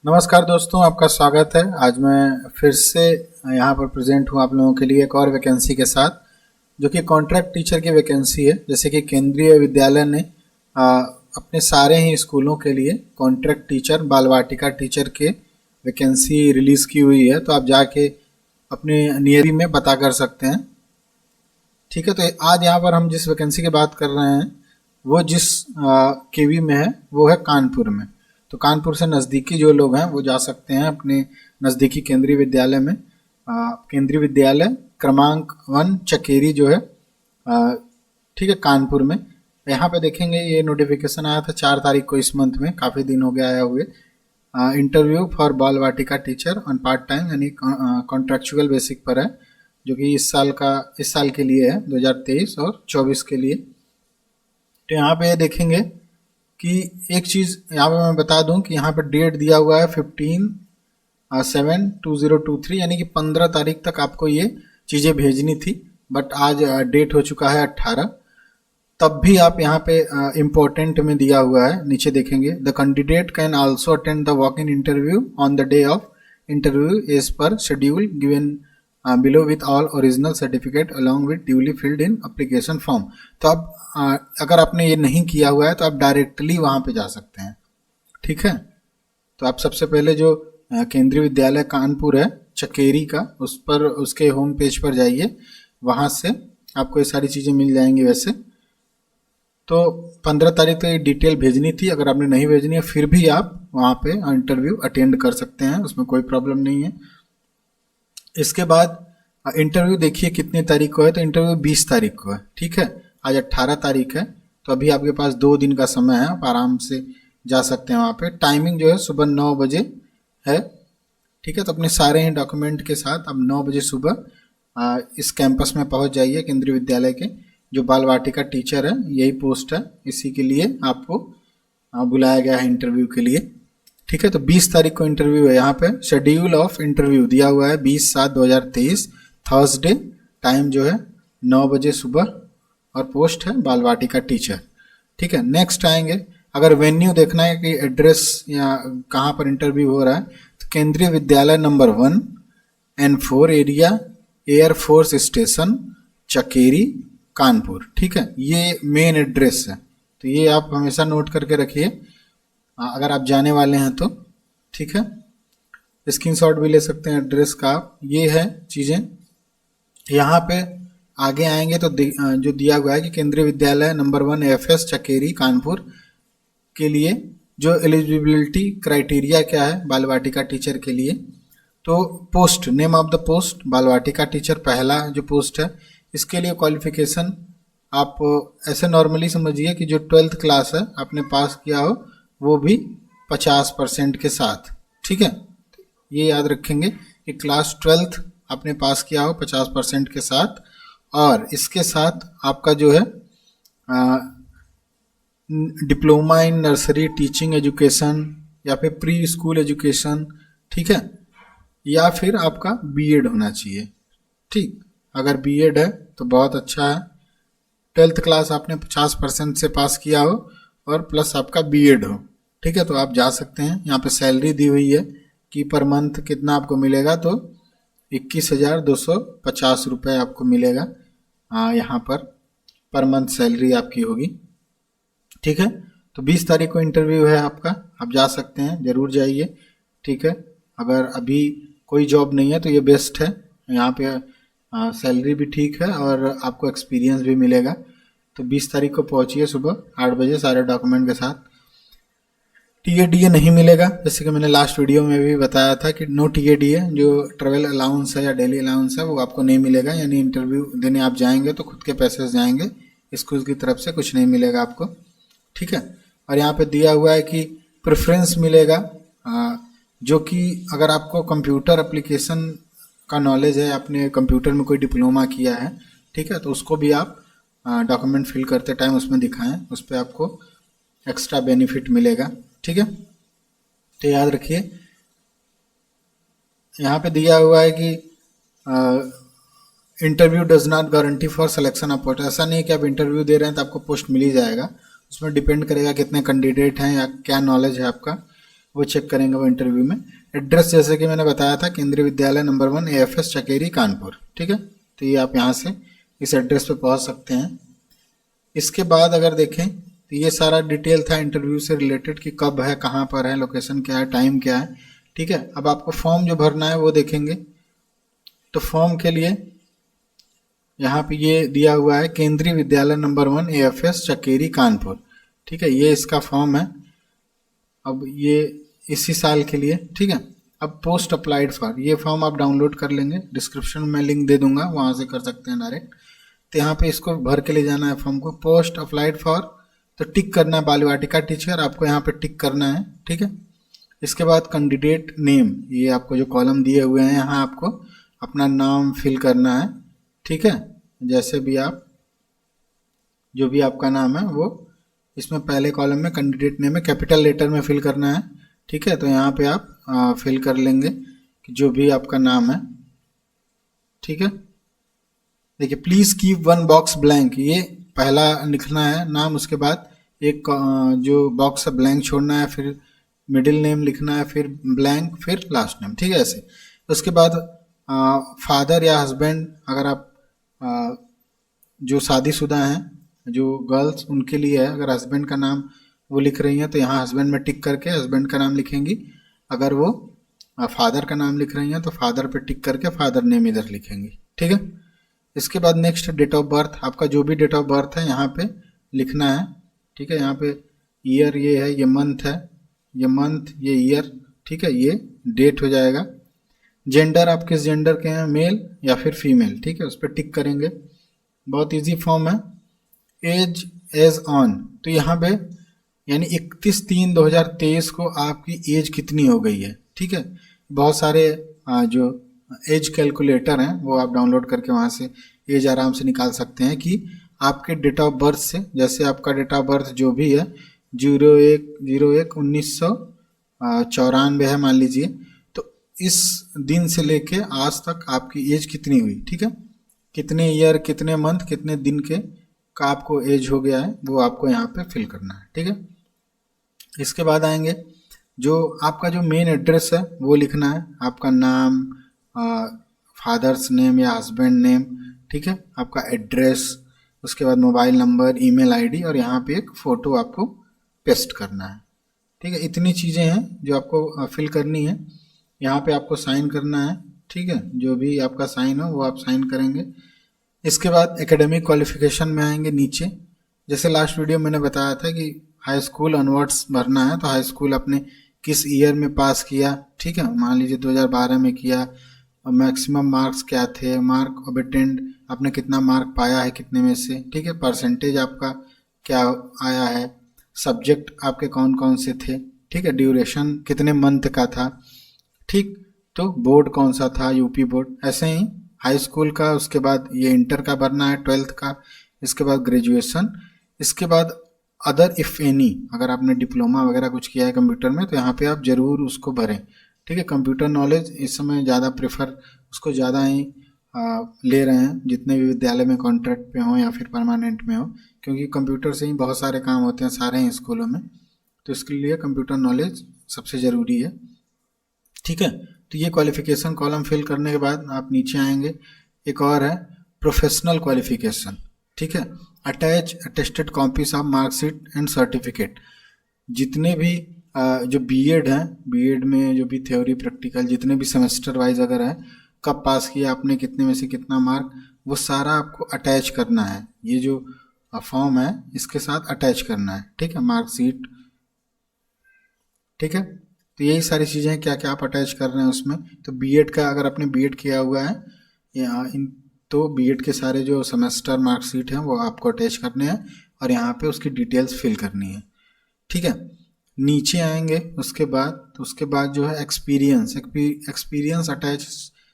नमस्कार दोस्तों, आपका स्वागत है। आज मैं फिर से यहाँ पर प्रेजेंट हूँ आप लोगों के लिए एक और वैकेंसी के साथ, जो कि कॉन्ट्रैक्ट टीचर की वैकेंसी है। जैसे कि केंद्रीय विद्यालय ने अपने सारे ही स्कूलों के लिए कॉन्ट्रैक्ट टीचर, बाल वाटिका टीचर के वैकेंसी रिलीज़ की हुई है, तो आप जाके अपने नियरी में पता कर सकते हैं। ठीक है, तो आज यहाँ पर हम जिस वैकेंसी की बात कर रहे हैं वो जिस केवी में है वो है कानपुर में। तो कानपुर से नज़दीकी जो लोग हैं वो जा सकते हैं अपने नज़दीकी केंद्रीय विद्यालय में। केंद्रीय विद्यालय क्रमांक 1 चकेरी जो है, ठीक है, कानपुर में। यहाँ पे देखेंगे ये नोटिफिकेशन आया था 4 तारीख को इस मंथ में, काफ़ी दिन हो गया आया हुए। इंटरव्यू फॉर बाल वाटिका टीचर ऑन पार्ट टाइम यानी कॉन्ट्रेक्चुअल बेसिक पर है, जो कि इस साल के लिए है, 2023 और 24 के लिए। तो यहाँ पे देखेंगे कि एक चीज़ यहाँ पे मैं बता दूं कि यहाँ पे डेट दिया हुआ है 15/7/2023, यानी कि 15 तारीख तक आपको ये चीज़ें भेजनी थी, बट आज डेट हो चुका है 18। तब भी आप यहाँ पे इम्पोर्टेंट में दिया हुआ है, नीचे देखेंगे the candidate can also attend the walk in interview on the day of interview as per schedule given below with all original certificate along with duly filled in application form. तो अब अगर आपने ये नहीं किया हुआ है तो आप डायरेक्टली वहाँ पे जा सकते हैं। ठीक है, तो आप सबसे पहले जो केंद्रीय विद्यालय कानपुर है चकेरी का, उस पर उसके होम पेज पर जाइए, वहाँ से आपको ये सारी चीज़ें मिल जाएंगी। वैसे तो 15 तारीख तक ये डिटेल भेजनी थी, अगर आपने नहीं भेजनी है फिर भी आप वहाँ पे इंटरव्यू अटेंड कर सकते हैं, उसमें कोई प्रॉब्लम नहीं है। इसके बाद इंटरव्यू देखिए कितनी तारीख को है, तो इंटरव्यू 20 तारीख को है। ठीक है, आज 18 तारीख है, तो अभी आपके पास 2 दिन का समय है, आप आराम से जा सकते हैं वहाँ पे। टाइमिंग जो है सुबह 9 बजे है। ठीक है, तो अपने सारे ही डॉक्यूमेंट के साथ आप 9 बजे सुबह इस कैंपस में पहुँच जाइए। केंद्रीय विद्यालय के जो बाल वाटिका टीचर है, यही पोस्ट है, इसी के लिए आपको बुलाया गया है इंटरव्यू के लिए। ठीक है, तो 20 तारीख को इंटरव्यू है। यहाँ पे शेड्यूल ऑफ इंटरव्यू दिया हुआ है 20/7/2023 थर्सडे, टाइम जो है 9 बजे सुबह, और पोस्ट है बाल वाटिका टीचर। ठीक है, नेक्स्ट आएंगे, अगर वेन्यू देखना है कि एड्रेस या कहाँ पर इंटरव्यू हो रहा है, तो केंद्रीय विद्यालय number 1 N4 area, air force station, Chakeri, Kanpur. ठीक है, ये मेन एड्रेस है, तो ये आप हमेशा नोट करके रखिए अगर आप जाने वाले हैं तो। ठीक है, स्क्रीनशॉट भी ले सकते हैं एड्रेस का आप। ये है चीज़ें। यहाँ पे आगे आएंगे तो जो दिया हुआ है कि केंद्रीय विद्यालय नंबर 1 FS चकेरी कानपुर के लिए जो एलिजिबिलिटी क्राइटेरिया क्या है बाल वाटिका टीचर के लिए, तो post, name of the post बाल वाटिका टीचर, पहला जो पोस्ट है, इसके लिए क्वालिफिकेशन आप ऐसे नॉर्मली समझिए कि जो 12th क्लास है आपने पास किया हो, वो भी 50% के साथ। ठीक है, ये याद रखेंगे कि क्लास 12th आपने पास किया हो 50% के साथ, और इसके साथ आपका जो है diploma in nursery teaching education या फिर प्री स्कूल एजुकेशन। ठीक है, या फिर आपका बीएड होना चाहिए। ठीक, अगर बीएड है तो बहुत अच्छा है। 12th क्लास आपने 50% से पास किया हो और प्लस आपका बीएड हो। ठीक है, तो आप जा सकते हैं। यहाँ पे सैलरी दी हुई है कि पर मंथ कितना आपको मिलेगा, तो 21,250 रुपये आपको मिलेगा। यहाँ पर मंथ सैलरी आपकी होगी। ठीक है, तो 20 तारीख को इंटरव्यू है आपका, आप जा सकते हैं, ज़रूर जाइए। ठीक है, अगर अभी कोई जॉब नहीं है तो ये बेस्ट है। यहाँ पे सैलरी भी ठीक है और आपको एक्सपीरियंस भी मिलेगा। तो 20 तारीख को पहुँचिए सुबह 8 बजे सारे डॉक्यूमेंट के साथ। टीएडीए नहीं मिलेगा, जैसे कि मैंने लास्ट वीडियो में भी बताया था कि नो टीएडीए, जो ट्रेवल अलाउंस है या डेली अलाउंस है, वो आपको नहीं मिलेगा। यानी इंटरव्यू देने आप जाएंगे तो खुद के पैसे से जाएंगे, स्कूल की तरफ से कुछ नहीं मिलेगा आपको। ठीक है, और यहाँ पे दिया हुआ है कि प्रेफरेंस मिलेगा, जो कि अगर आपको कंप्यूटर एप्लीकेशन का नॉलेज है, आपने कंप्यूटर में कोई डिप्लोमा किया है, ठीक है, तो उसको भी आप डॉक्यूमेंट फिल करते टाइम उसमें दिखाएं, उस पर आपको एक्स्ट्रा बेनिफिट मिलेगा। ठीक है, तो याद रखिए। यहाँ पे दिया हुआ है कि interview does not guarantee for selection of post. ऐसा नहीं है कि आप इंटरव्यू दे रहे हैं तो आपको पोस्ट मिल ही जाएगा, उसमें डिपेंड करेगा कितने कैंडिडेट हैं या क्या नॉलेज है आपका। वो चेक करेंगे वो इंटरव्यू में। एड्रेस जैसे कि मैंने बताया था, केंद्रीय विद्यालय नंबर 1 AFS चकेरी कानपुर, ठीक है। तो ये आप यहाँ से इस एड्रेस पे पहुँच सकते हैं। इसके बाद अगर देखें तो ये सारा डिटेल था इंटरव्यू से रिलेटेड कि कब है, कहाँ पर है, लोकेशन क्या है, टाइम क्या है, ठीक है। अब आपको फॉर्म जो भरना है वो देखेंगे। तो फॉर्म के लिए यहाँ पे ये दिया हुआ है केंद्रीय विद्यालय नंबर 1 AFS चकेरी कानपुर, ठीक है। ये इसका फॉर्म है। अब ये इसी साल के लिए, ठीक है। अब पोस्ट अप्लाइड फॉर, ये फॉर्म आप डाउनलोड कर लेंगे, डिस्क्रिप्शन में लिंक दे दूंगा, वहाँ से कर सकते हैं डायरेक्ट। तो यहाँ पे इसको भर के ले जाना है फॉर्म को। पोस्ट अप्लाइड फॉर, तो टिक करना है बाल वाटिका टीचर, आपको यहाँ पे टिक करना है, ठीक है। इसके बाद कैंडिडेट नेम, ये आपको जो कॉलम दिए हुए हैं यहाँ आपको अपना नाम फिल करना है, ठीक है। जैसे भी आप, जो भी आपका नाम है वो इसमें पहले कॉलम में कैंडिडेट नेम में कैपिटल लेटर में फिल करना है, ठीक है। तो यहाँ पे आप फिल कर लेंगे कि जो भी आपका नाम है, ठीक है। देखिए, प्लीज कीप 1 बॉक्स ब्लैंक, ये पहला लिखना है नाम, उसके बाद एक जो बॉक्स है ब्लैंक छोड़ना है, फिर मिडिल नेम लिखना है, फिर ब्लैंक, फिर लास्ट नेम, ठीक है, ऐसे। उसके बाद फादर या हस्बैंड, अगर आप जो शादीशुदा हैं, जो गर्ल्स, उनके लिए है। अगर हस्बैंड का नाम वो लिख रही हैं तो यहाँ हस्बैंड में टिक करके हस्बैंड का नाम लिखेंगी। अगर वो फादर का नाम लिख रही हैं तो फादर पे टिक करके फादर नेम इधर लिखेंगी, ठीक है। इसके बाद नेक्स्ट डेट ऑफ बर्थ, आपका जो भी डेट ऑफ बर्थ है यहाँ पे लिखना है, ठीक है। यहाँ पे ईयर ये है, ये मंथ है, ये मंथ, ये ईयर, ठीक है, ये डेट हो जाएगा। जेंडर, आप किस जेंडर के हैं, मेल या फिर फीमेल, ठीक है, उस पर टिक करेंगे। बहुत इजी फॉर्म है। एज एज ऑन, तो यहाँ पे यानी 31/3/2023 को आपकी एज कितनी हो गई है, ठीक है। बहुत सारे जो एज कैलकुलेटर हैं वो आप डाउनलोड करके वहाँ से एज आराम से निकाल सकते हैं कि आपके डेट ऑफ बर्थ से, जैसे आपका डेट ऑफ बर्थ जो भी है 01/01/1994 है मान लीजिए, तो इस दिन से लेके आज तक आपकी एज कितनी हुई, ठीक है। कितने ईयर, कितने मंथ, कितने दिन के का आपको एज हो गया है वो आपको यहाँ पे फिल करना है, ठीक है। इसके बाद आएंगे जो आपका जो मेन एड्रेस है वो लिखना है, आपका नाम, फादर्स नेम या हस्बैंड नेम, ठीक है, आपका एड्रेस, उसके बाद मोबाइल नंबर, ईमेल आईडी, और यहाँ पे एक फ़ोटो आपको पेस्ट करना है, ठीक है। इतनी चीज़ें हैं जो आपको फिल करनी है। यहाँ पे आपको साइन करना है, ठीक है, जो भी आपका साइन हो वो आप साइन करेंगे। इसके बाद एकेडमिक क्वालिफिकेशन में आएंगे नीचे। जैसे लास्ट वीडियो मैंने बताया था कि हाई स्कूल ऑनवर्ड्स भरना है, तो हाई स्कूल आपने किस ईयर में पास किया, ठीक है, मान लीजिए 2012 में किया, और मैक्सिमम मार्क्स क्या थे, मार्क ऑब्टेंड, आपने कितना मार्क पाया है कितने में से, ठीक है, परसेंटेज आपका क्या आया है, सब्जेक्ट आपके कौन कौन से थे, ठीक है, ड्यूरेशन कितने मंथ का था, ठीक, तो बोर्ड कौन सा था, यूपी बोर्ड, ऐसे ही हाई स्कूल का। उसके बाद ये इंटर का भरना है, 12th का, इसके बाद ग्रेजुएशन, इसके बाद अदर इफ़ एनी, अगर आपने डिप्लोमा वगैरह कुछ किया है कंप्यूटर में तो यहाँ पे आप ज़रूर उसको भरें, ठीक है। कंप्यूटर नॉलेज इस समय ज़्यादा प्रेफर उसको ज़्यादा ही ले रहे हैं, जितने भी विद्यालय में कॉन्ट्रैक्ट पे हों या फिर परमानेंट में हो, क्योंकि कंप्यूटर से ही बहुत सारे काम होते हैं सारे ही स्कूलों में, तो इसके लिए कंप्यूटर नॉलेज सबसे ज़रूरी है, ठीक है। तो ये क्वालिफिकेशन कॉलम फिल करने के बाद आप नीचे आएंगे, एक और है प्रोफेशनल क्वालिफिकेशन, ठीक है। Attach attested copies of marksheet and certificate, जितने भी जो बीएड हैं, बीएड में जो भी थ्योरी प्रैक्टिकल जितने भी सेमेस्टर वाइज अगर है, कब पास किया आपने, कितने में से कितना मार्क, वो सारा आपको अटैच करना है। ये जो फॉर्म है इसके साथ अटैच करना है, ठीक है, मार्कशीट, ठीक है। तो यही सारी चीज़ें क्या क्या आप अटैच कर रहे हैं उसमें। तो बीएड का अगर आपने बीएड किया हुआ है या तो बीएड के सारे जो सेमेस्टर मार्कशीट हैं वो आपको अटैच करने हैं और यहाँ पे उसकी डिटेल्स फिल करनी है, ठीक है। नीचे आएंगे उसके बाद जो है experience attach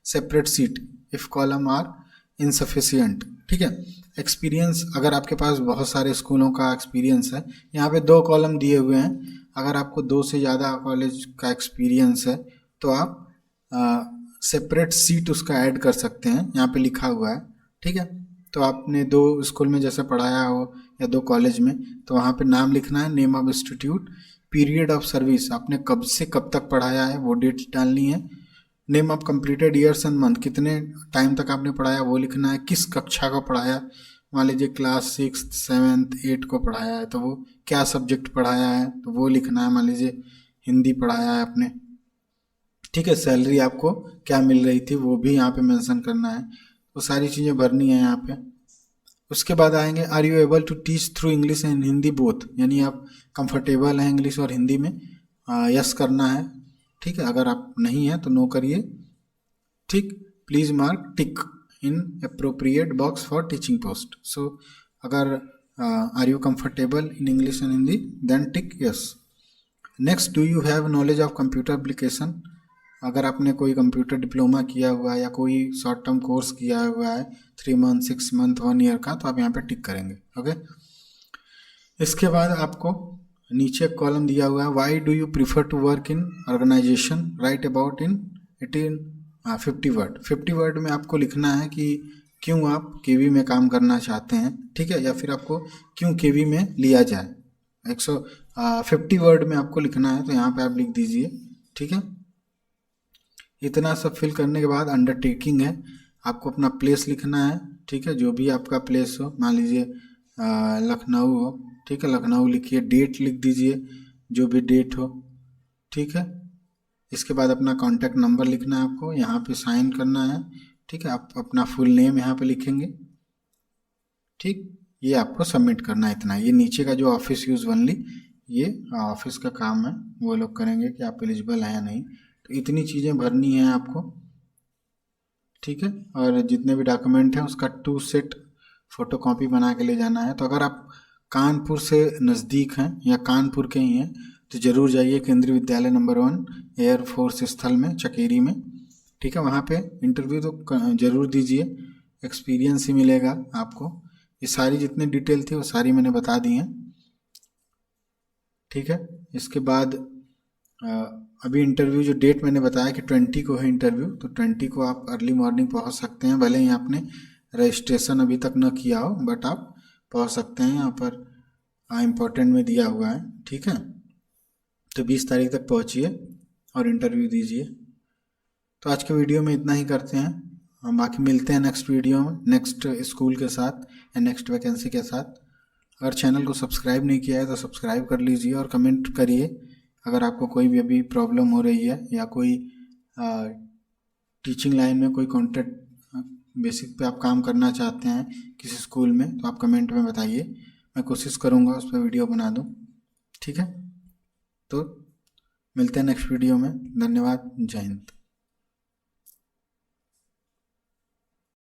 separate sheet if column are insufficient, ठीक है। एक्सपीरियंस, अगर आपके पास बहुत सारे स्कूलों का एक्सपीरियंस है, यहाँ पे 2 कॉलम दिए हुए हैं, अगर आपको 2 से ज़्यादा कॉलेज का एक्सपीरियंस है तो आप सेपरेट सीट उसका ऐड कर सकते हैं, यहाँ पे लिखा हुआ है, ठीक है। तो आपने 2 स्कूल में जैसे पढ़ाया हो या 2 कॉलेज में, तो वहाँ पे नाम लिखना है, name of institute, period of service, आपने कब से कब तक पढ़ाया है वो डेट डालनी है। Name of completed years and month, कितने टाइम तक आपने पढ़ाया वो लिखना है। किस कक्षा को पढ़ाया, मान लीजिए क्लास 6, 7, 8 को पढ़ाया है तो वो क्या सब्जेक्ट पढ़ाया है तो वो लिखना है। मान लीजिए हिंदी पढ़ाया है आपने, ठीक है। सैलरी आपको क्या मिल रही थी वो भी यहाँ पे मेंशन करना है। वो सारी चीज़ें भरनी है यहाँ पे। उसके बाद आएंगे are you able to teach through English and Hindi both, यानी आप कंफर्टेबल हैं इंग्लिश और हिंदी में, यस करना है, ठीक है। अगर आप नहीं हैं तो नो करिए, ठीक। Please mark tick in appropriate box for teaching post. So अगर are you comfortable in English and Hindi then tick yes. Next, do you have knowledge of computer application, अगर आपने कोई कंप्यूटर डिप्लोमा किया हुआ है या कोई शॉर्ट टर्म कोर्स किया हुआ है 3 मंथ, 6 मंथ, 1 ईयर का, तो आप यहाँ पे टिक करेंगे, ओके। इसके बाद आपको नीचे कॉलम दिया हुआ है why do you prefer to work in organization, write about in 50 word. 50 word में आपको लिखना है कि क्यों आप केवी में काम करना चाहते हैं, ठीक है, या फिर आपको क्यों केवी में लिया जाए। 150 वर्ड में आपको लिखना है तो यहाँ पे आप लिख दीजिए, ठीक है। इतना सब फिल करने के बाद अंडरटेकिंग है, आपको अपना प्लेस लिखना है, ठीक है, जो भी आपका प्लेस हो। मान लीजिए लखनऊ हो, ठीक है, लखनऊ लिखिए। डेट लिख दीजिए, जो भी डेट हो, ठीक है। इसके बाद अपना कॉन्टैक्ट नंबर लिखना है आपको, यहाँ पे साइन करना है, ठीक है। आप अपना फुल नेम यहाँ पे लिखेंगे, ठीक। ये आपको सबमिट करना है, इतना। ये नीचे का जो ऑफिस यूज़ ओनली, ये ऑफिस का काम है, वो लोग करेंगे कि आप एलिजिबल हैं या नहीं। तो इतनी चीज़ें भरनी है आपको, ठीक है। और जितने भी डॉक्यूमेंट हैं उसका 2 सेट फोटोकॉपी बना के ले जाना है। तो अगर आप कानपुर से नज़दीक हैं या कानपुर के ही हैं तो ज़रूर जाइए केंद्रीय विद्यालय नंबर 1 एयरफोर्स स्थल में, चकेरी में, ठीक है। वहाँ पे इंटरव्यू तो ज़रूर दीजिए, एक्सपीरियंस ही मिलेगा आपको। ये सारी जितनी डिटेल थी वो सारी मैंने बता दी हैं, ठीक है। इसके बाद अभी इंटरव्यू जो डेट मैंने बताया कि 20 को है इंटरव्यू, तो 20 को आप अर्ली मॉर्निंग पहुंच सकते हैं, भले ही आपने रजिस्ट्रेशन अभी तक न किया हो, बट आप पहुंच सकते हैं। यहाँ पर इम्पोर्टेंट में दिया हुआ है, ठीक है। तो 20 तारीख तक पहुंचिए और इंटरव्यू दीजिए। तो आज के वीडियो में इतना ही करते हैं, हम बाकी मिलते हैं नेक्स्ट वीडियो में, नेक्स्ट स्कूल के साथ या नेक्स्ट वैकेंसी के साथ। अगर चैनल को सब्सक्राइब नहीं किया है तो सब्सक्राइब कर लीजिए और कमेंट करिए अगर आपको कोई भी अभी प्रॉब्लम हो रही है या कोई टीचिंग लाइन में कोई कॉन्ट्रैक्ट बेसिक पे आप काम करना चाहते हैं किसी स्कूल में, तो आप कमेंट में बताइए, मैं कोशिश करूँगा उस पर वीडियो बना दूँ, ठीक है। तो मिलते हैं नेक्स्ट वीडियो में, धन्यवाद, जय हिंद।